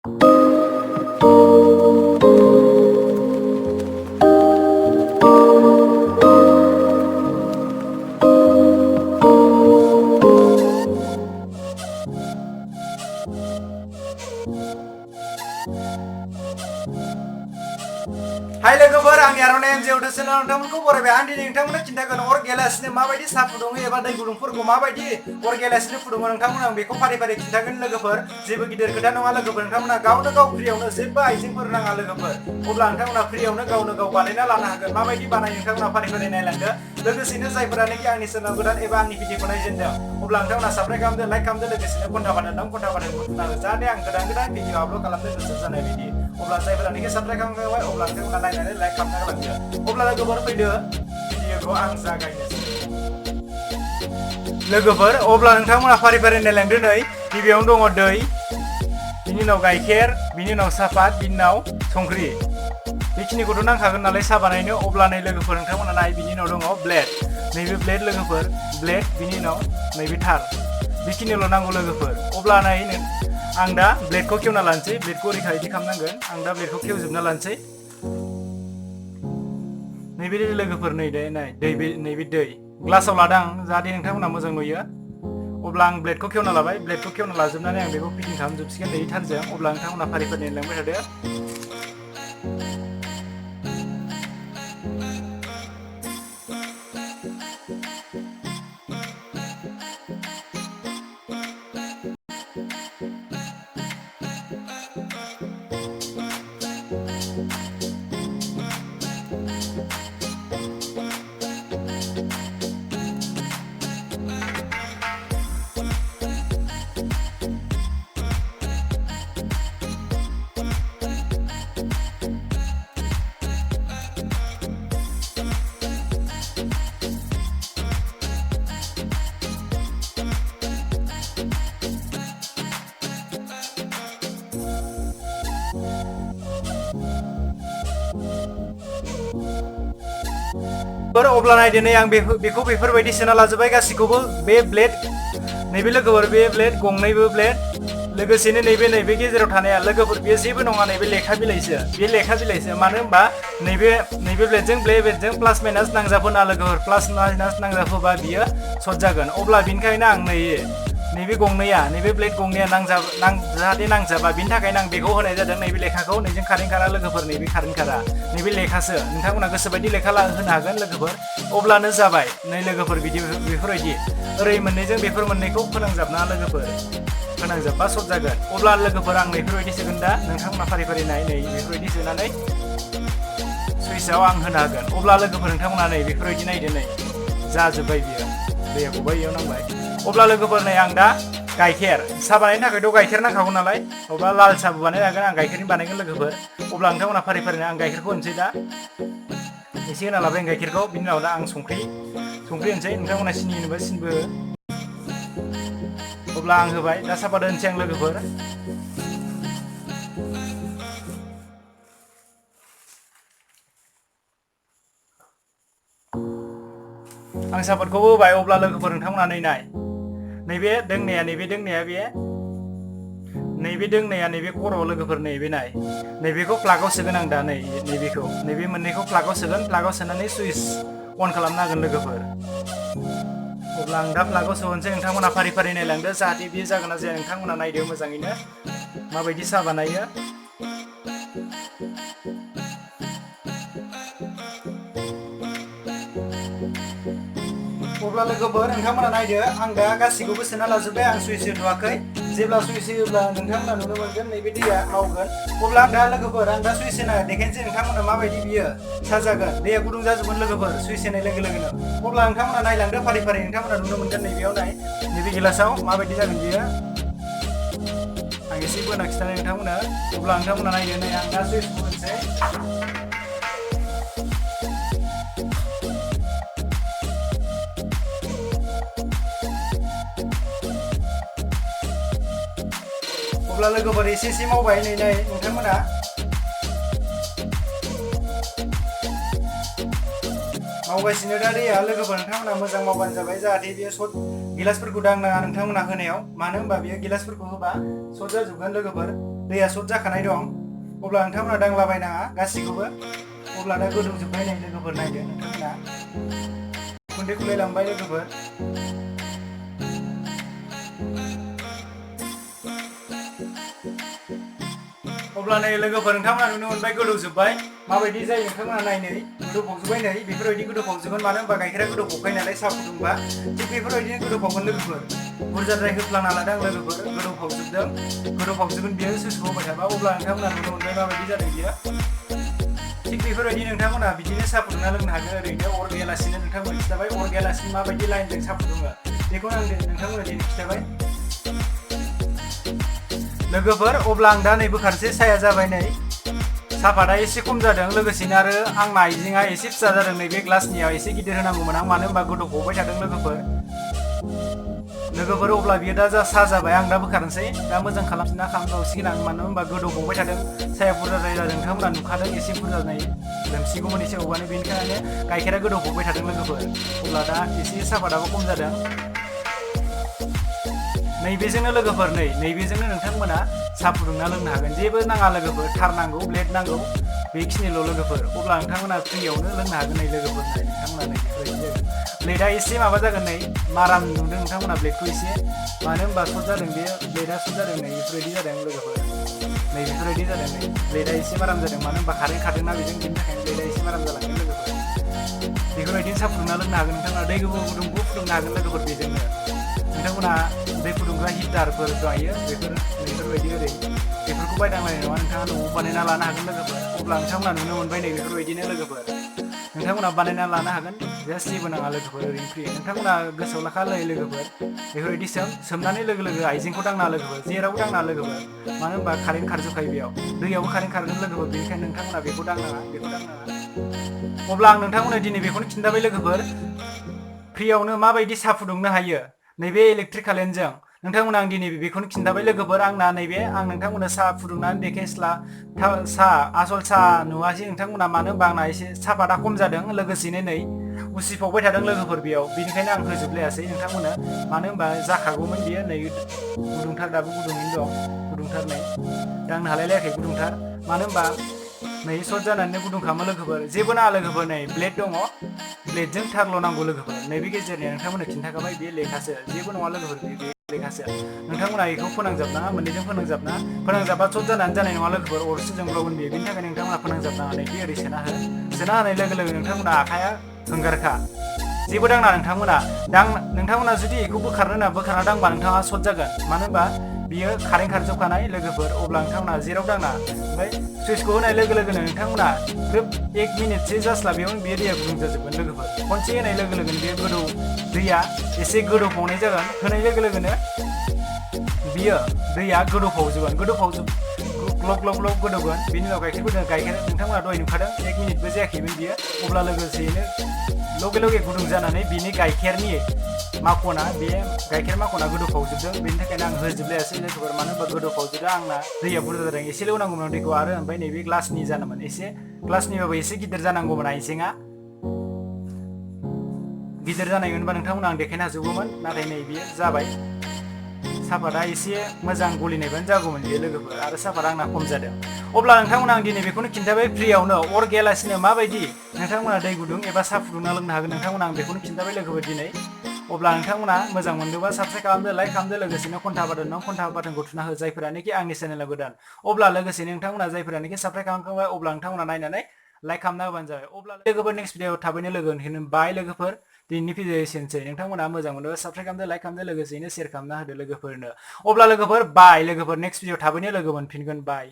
Hai लोगोफोर आंनि आर'नाइ एमजे उदेसना नोंथांमोनखौ बरायबाय आं दिनै नोंथांमोननो खिन्थागोन अर गेलासिनो माबायदि साहा फुदुङो एबा दै गुदुंफोरखौ माबायदि अर गेलासिनो फुदुङो नोंथांमोन आं बेखौ फारि फारि खिन्थागोन लोगोफोर जेबो गिदिर खोथा नङा लोगोफोर नोंथांमोना गावनो गाव फ्रियावनो जेबो आइजेंफोर नाङा लोगोफोर अब्ला नोंथांमोना फ्रियावनो गावनो गाव बानायना लानो हागोन माबायदि बानायो नोंथांमोना फारि फारि नायलांदो लोगोसेनो जायफोरानोखि आंनि चेनेल गोदान एबा आंनि भिडिअखौ नायजेनदों अब्ला नोंथांमोना साबस्क्राइब खालामदो लाइक खालामदो लोगोसेनो घन्टा बाटन बुथुमनांगौ जाहाथे आं गोदान गोदान भिडिअ आपल'ड खालामनो गोसो जानाय बायदि अब्ला जायफोरानोखि साबस्क्राइब खालामबाय अब्ला नोंथांमोना नायनानै लाइक खालामना गालांदो अब्ला लोगोफोर फैदो भिडिअखौ आं जागायनोसै लोगोफोर अब्ला नोंथांमोना फारि फारि नायलांदो नै गिबियावनो दङ दै बिनि उनाव गाइखेर बिनि उनाव सापात बिनि उनाव संख्रि बेखिनिखौथ' नांखागोन नालाय साहा बानायनो अब्ला नै लोगोफोर नोंथांमोना नाय बिनि उनाव दङ ब्लेड नैबे ब्लेड लोगोफोर ब्लेड बिनि उनाव नैबे थार बेखिनिल' नांगौ लोगोफोर अब्ला नै आं दा ब्लेडखौ खेवना लानोसै ब्लेडखौ ओरैखाय बिदि खालामनांगोन आं दा ब्लेडखौ खेवजोबना लानोसै नैबे लोगोफोर नैबे दै ग्लासाव लादां जाहाथे नोंथांमोना मोजां नुयो अब्ला आं ब्लेडखौ खेवना लाबाय ब्लेडखौ खेवना लाजोबनानै आं बेखौ फिटिं खालामजोबसिगोन नै थारजों अब्ला नोंथांमोना फारि फारि नायलांबाय थादो अब्ला नायदो नै आं बेखौ बेफोरबायदि सोना लाजोबबाय गासिखौबो बे ब्लेड नैबे लोगोफोर बे ब्लेड गंनैबो ब्लेड लोगोसेनो नैबे गेजेराव थानाया लोगोफोर बेयो जेबो नङा नैबे लेखा बिलाइसो मानो होनबा नैबे ब्लेडजों प्लास माइनास नांजाबहोना लोगोफोर प्लास माइनास नांजाबहोबा बियो सर्ट जागोन अब्ला बिनिखायनो आं नैबे ब्लेड गंनैया जाहाथे नांजाबा बिनि थाखायनो आं बेखौ होनाय जादों नैबे लेखाखौ नैजों कारेन्ट खारा लोगोफोर नैबे कारेन्ट खारा नैबे लेखासो नोंथांमोना गोसोबायदि लेखा होनो हागोन लोगोफोर अब्लानो जाबाय नै लोगोफोर बेफोरबायदि ओरै मोननैजों बेफोर मोननैखौ फोनांजाबना लोगोफोर फोनांजाबबा सर्ट जागोन अब्ला लोगोफोर आं बेफोरबायदि सोगोन दा नोंथांमोना फारि फारि नाय नै बेफोरबायदि सोनानै सुइचआव आं होनो हागोन अब्ला लोगोफोर नोंथांमोना नै बेफोरबायदि नायदो नै जाजोब्बाय बियो दैया गबाय इयाव नांबाय अब्ला लोगोफोर नै आं दा गाइखेर साहा बानायनो थाखायथ' गाइखेर नांखागौ नालाय अब्ला लाल साहाबो बानायनो हागोन आं गाइखेरनि बानायगोन लोगोफोर अब्ला नोंथांमोना फारि फारिनो आं गाइखेरखौ होनोसै दा एसे होना लाबाय आं गाइखेरखौ बिनि उनाव दा आं संख्रि होनोसै नोंथांमोना सिनि होनोबा सिनिबो अब्ला आं होबाय दा सापात होनोसै आं लोगोफोर आं सापातखौबो होबाय अब्ला लोगोफोर नोंथांमोना नाय नैबे दोंनाया बे नैबे दोंनाया नैबे खर' लोगोफोर नैबे नाय नैबेखौ प्लागाव सोगोन आं दा नैबे मोननैखौ प्लागाव सोगोन प्लागाव सोनानै सुइच अन खालामनो हागोन लोगोफोर अब्ला आं दा प्लागाव सोहरनोसै नोंथांमोना फारि फारि नायलांदो जाहाथे बियो जागोन ना जाया नोंथांमोना नायदो मोजाङैनो माबायदि साहा बानायो अब्ला लोगोफोर नोंथांमोना नायदो आं दा गासिखौबो सोना लाजोब्बाय आं सुइच होथ'वाखै जेब्ला सुइच होयोब्ला नोंथांमोना नुनो मोनगोन नैबे दैया मावगोन अब्ला आं दा लोगोफोर आं दा सुइच होना देखायनोसै नोंथांमोना माबायदि बियो साहा जागोन दैया गुदुं जाजोबगोन लोगोफोर सुइच होनाय लोगो लोगोनो अब्ला नोंथांमोना नायलांदो फारि फारि नोंथांमोना नुनो मोनगोन नैबेयाव नाय नैबे गिलासाव माबायदि जागोन बियो आं एसे बोना खिन्थानाय नोंथांमोना अब्ला नोंथांमोना नायदो नै आं दा सुइचखौ होनोसै अब्ला लोगोफोर एसे मावबाय नै नोंथांमोना मावगासिनो दा दैया लोगोफोर नोंथांमोना मोजां मावबानो जाबाय जाहाथे बेयो सर्ट गिलासफोरखौ दांनाङा नोंथांमोना होनायाव मानो होनबा बेयो गिलासफोरखौ होबा सर्ट जाजोबगोन लोगोफोर दैया सर्ट जाखानाय दं अब्ला नोंथांमोना दांलाबायनाङा गासिखौबो अब्ला दा गोदौजोब्बाय नै लोगोफोर नायदो नोंथांमोना गुन्दै खुलायलांबाय लोगोफोर अब्ला नै लोगोफोर नोंथांमोना नुनो मोनबाय गोदौजोब्बाय माबायदि जायो नोंथांमोना नायनै गोदौफावजोब्बाय नै बेफोरबायदि गोदौफावजोबगोन मानो होनबा गाइखेरा गोदौफावखायो नालाय साहा फुदुंबा थिग बेफोरबायदिनो गोदौफावगोन लोगोफोर बुरजाद्राय होफ्लांना लादों आं लोगोफोर गोदौफावजोबगोन बियो सुसखौ होबाय थाबा अब्ला नोंथांमोना नुनो मोनबाय माबायदि जादों बियो थिग बेफोरबायदि नोंथांमोना बिदिनो साहा फुदुंना लोंनो हागोन ओरैनो अर गैयालासिनो नोंथांमोन खिथाबाय अर गैयालासिनो माबायदि लाइनजों साहा फुदुङो बेखौनो आं नोंथांमोना दिनै खिथाबाय लोगोफोर अब्ला आं दा नै बोखारसै साया जाबाय नै सापाता एसे खम जादों लोगोसेनो आरो आंना आइजेंआ एसे फिसा जादों नैबे ग्लासनियाव एसे गिदिर होनांगौमोन आं मानो होनबा गोदौफावबाय थादों लोगोफोर अब्ला बियो दा साहा जाबाय आं दा बोखारनोसै दा मोजां खालामफिनना खालामबावसिगोन आं मानो होनबा गोदौफावबाय थादों साया बुरजा जादों नोंथांमोना नुखादों एसे बुरजा नाय लोमसिगौमोन एसे अबानो बेनिखायनो गाइखेरा गोदौफावबाय थादों लोगोफोर अब्ला दा एसे सापाताबो खम जादों नैबेजोंनो लोगोफोर नैबेजोंनो नोंथांमोना साहा फुदुंना लोंनो हागोन जेबो नाङा लोगोफोर थार नांगौ ब्लेड नांगौ बेखिनिल' लोगोफोर अब्ला नोंथांमोना फ्रियावनो लोंनो हागोन नै लोगोफोर नोंथांमोना नै बेफोरबायदि जागोन ब्लेडा एसे माबा जागोन नै माराम नुदों नोंथांमोना ब्लेडखौ एसे मानो होनबा सर्ट जादों बे ब्लेडा सर्ट जादों नै बेफोरबायदि जादों लोगोफोर नै बेफोरबायदि जादों नै ब्लेडा एसे माराम जादों मानो होनबा कारेन्ट खारदोंना बेजों बेनि थाखायनो ब्लेडा एसे माराम जालांगोन लोगोफोर बेफोरबायदिनो साहा फुदुंना लोंनो हागोन नोंथांमोना दै गुदुंखौ फुदुंनो हागोन लोगोफोर बेजोंनो नोंथांमोना दै फुदुंग्रा हिटारफोर दंखायो बेफोरबायदि ओरै बेफोरखौ बायनांलायनाय नङा नोंथाङा न'आव बानायना लानो हागोन लोगोफोर अब्ला नोंथांमोना नुनो मोनबाय नै बेफोरबायदिनो लोगोफोर नोंथांमोना बानायना लानो हागोन जास्ट जेबो नाङा लोगोफोर ओरैनो फ्रि नोंथांमोना गोसोआव लाखा लोगोफोर बेफोरबायदि सोमनानै लोगो आइजेंखौ दांना लोगोफोर जेरावबो दांना लोगोफोर मानो होनबा कारेन्ट खारजोबखायो बेयाव दैयावबो कारेन्ट खारगोन लोगोफोर बेनिखायनो नोंथांमोना बेखौ दांनाङा अब्ला आं नोंथांमोननो दिनै बेखौनो खिन्थाबाय लोगोफोर फ्रियावनो माबायदि साहा फुदुंनो हायो नैबे इलेक्ट्रिक कारेन्टजों नोंथांमोना आं दिनै बेखौनो खिन्थाबाय लोगोफोर आंना नैबे आं नोंथांमोननो साहा फुदुंनानै देखायस्ला आसल साहा नुवासै नोंथांमोना मानो होनबा आंना एसे सापाता खम जादों लोगोसेनो नै उसिफावबाय थादों लोगोफोर बेयाव बेनिखायनो आं होजोबलायासै नोंथांमोननो मानो होनबा जाखागौमोन बियो नै गुदुंथार दाबो गुदुङैनो दं गुदुंथार नै दांनो हालायलायाखै गुदुंथार मानो होनबा नै सर्ट जानानै गुदुं खालामो लोगोफोर जेबो नाङा लोगोफोर नै ब्लेड दङ ब्लेडजों थारल' नांगौ लोगोफोर नैबे गेजेरनि नोंथांमोननो खिन्थाखाबाय बे लेखासो जेबो नङा लोगोफोर बे लेखासो नोंथांमोना बेखौ फोनांजाबनाङा मोननैजों फोनांजाबा सर्ट जानानै जानाय नङा लोगोफोर अरसो जोंब्लावगोन बेयो बेनि थाखाय नोंथांमोना फोनांजाबनाङा नै ओरै सोना होनाय लोगो लोगो नोंथांमोना आखाया हंगारखा जेबो दांना नोंथांमोना जुदि बेखौ बोखारना दांबा नोंथाङा सर्ट जागोन मानो होनबा बियो कारेन्ट खारजोबखानाय लोगोफोर अब्ला नोंथांमोना जेराव दांना ओमफ्राय सुइचखौ होनाय लोगो लोगोनो नोंथांमोना ग्रोब 1 मिनिटसो जास्ला बेयावनो बियो दैया गुदुं जाजोबगोन लोगोफोर खनसे होनाय लोगो लोगोनो बेयो दैया एसे गोदौफावनाय जागोन होनाय लोगो लोगोनो बियो दैया गोदौफावजोबगोन ग्लब गोदौगोन बेनि उनाव गाइखेर नोंथांमोना दहाय नुखादों 1 मिनिटबो जायाखैमोन बियो अब्ला लोगोसेयैनो लगे गुदुं जानानै बिनि गाइखेर माखना गोदौफावजोबदों बेनि थाखायनो आं होजोबलायासै लोगोफोर मानो होनबा गोदौफावजोबदों आंना दैया बुरजा जादों एसेल' होनांगौमोन दैखौ आरो ओमफ्राय नैबे ग्लासनि जानांगौमोन एसे ग्लासनिबाबो एसे गिदिर जानांगौमोन आइजेंआ गिदिर जानायमोनबा नोंथांमोना आं देखायनो हाजोबगौमोन नाथाय नै बियो जाबाय सापाता एसे मोजां गलिनायबानो जागौमोन बियो लोगोफोर आरो सापाता आंना खम जादों अब्ला नोंथांमोना आं दिनै बेखौनो खिन्थाबाय फ्रियावनो अर गैयालासिनो माबायदि नोंथांमोना दै गुदुं एबा साहा फुदुंना लोंनो हागोन नोंथांमोना आं बेखौनो खिन्थाबाय लोगोफोर दिनै अब्ला नोंथांमोना मोजां मोनदोंबा साबस्क्राइब खालामदो लाइक खालामदो लोगोसेनो कन्टा बाटनखौ थुना हो जायफोरानोखि आंनि चेनेलाव गोदान अब्ला लोगोसेनो नोंथांमोना जायफोरानोखि साबस्क्राइब खालामखांबाय अब्ला नोंथांमोना नायनानै लाइक खालामना होबानो जाबाय अब्ला लोगोफोर नेक्स्ट भिडिअ थाबैनो लोगो मोनगोन बाय लोगोफोर दिनैनि भिडिअ एसेनोसै नोंथांमोना मोजां मोनदोंबा साबस्क्राइब खालामदो लाइक खालामदो लोगोसेनो शेयार खालामना होदो लोगोफोरनो अब्ला लोगोफोर बाय लोगोफोर नेक्स्ट भिडिअ थाबैनो लोगो मोनफिनगोन बाय